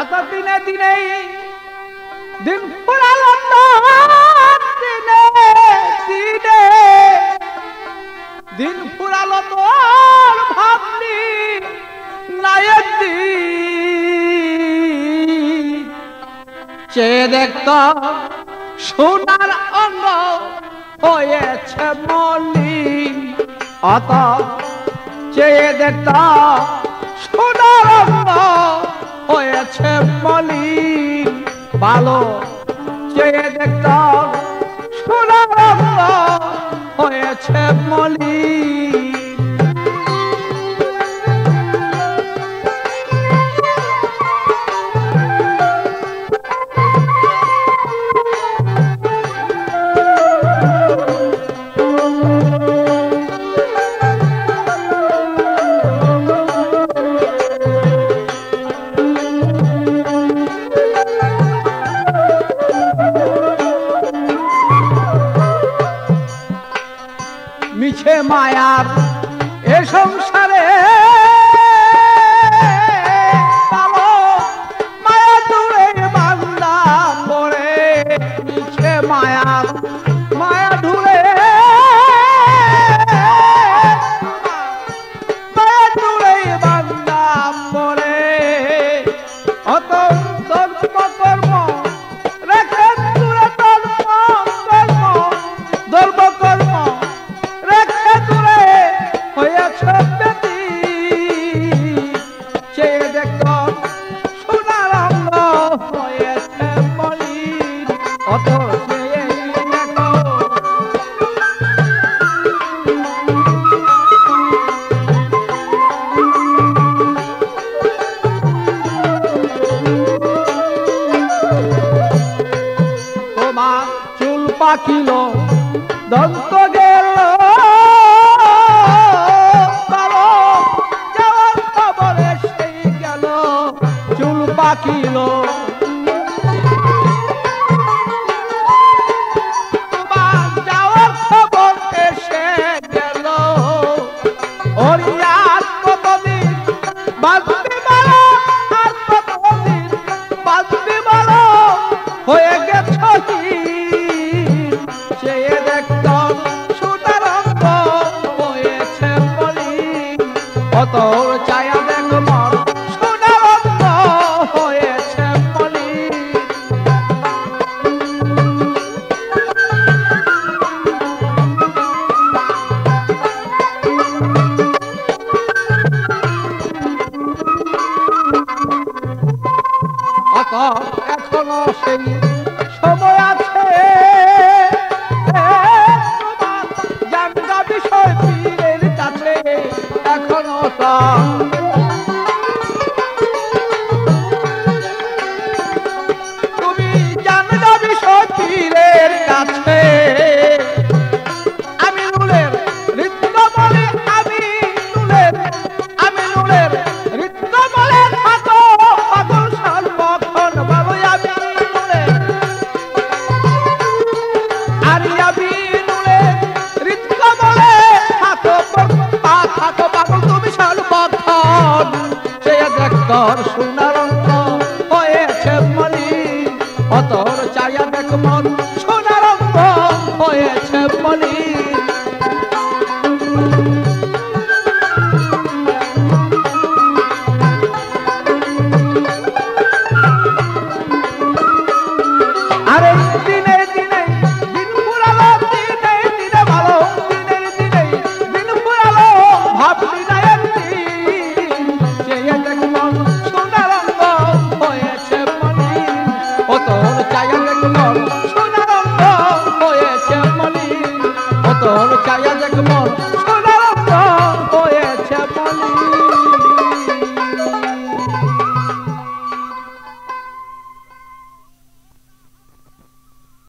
অত দিনে দিনে দিন ফুরালো দিনে দিনে দিন ফুরালো তোর ভাবনি নায়ের দিন চেয়ে দেখত সোনার অঙ্গ হয়েছে মলিন অত চেয়ে দেখত সোনার অঙ্গ হয়েছে মলিন ভালো চেয়ে দেখত সোনার অঙ্গ হয়েছে মলিন মিছে মায়ার এ সংসারে মায়া দূরে বান্দা পড়ে মিছে মায়ার মায়া দূরে মায়া দূরে বান্দা পড়ে অত ধর্ম কর্ম রেখে দূরে ধর্ম কর্ম তোমার চুল পাকিল দন্ত গেল যাওয়ার খবরে সেই গেল চুল পাকিল তোমার যাওয়ার খবর এসে গেল ওরিয়ার কতদিন বাঁচবে বলো আর কতদিন বাঁচবে বলো হয়ে গেছ চেয়ে দেখত সোনার অঙ্গ হয়েছে মলিন অত চায়া দেখ মন সোনার অঙ্গ হয়েছে মলিন অত এখনো সেই সময় আছে জানগা বিষয় পীরের কাছে এখনো তুমি জানগা বিষয় পীরের কাছে আমি নুলের নৃত্য বলে আমি নুলের নৃত্য বলে থাকো পাগল সর্বক্ষণ বলো আমি তোর সোনার অঙ্গ হয়েছে মলিন অতর চায়া দেখ মন সোনার অঙ্গ হয়েছে মলিন আরে দিনে দিনে দিন ফুরালো দিনে দিনে ভালো দিনে দিনে দিন ফুরালো ভাবলি না একদিন চেয়ে দেখ মন সোনার অঙ্গ হয়েছে মলিন অতর চায়া দেখ মন সোনার অঙ্গ হয়েছে মলিন অতর চায়া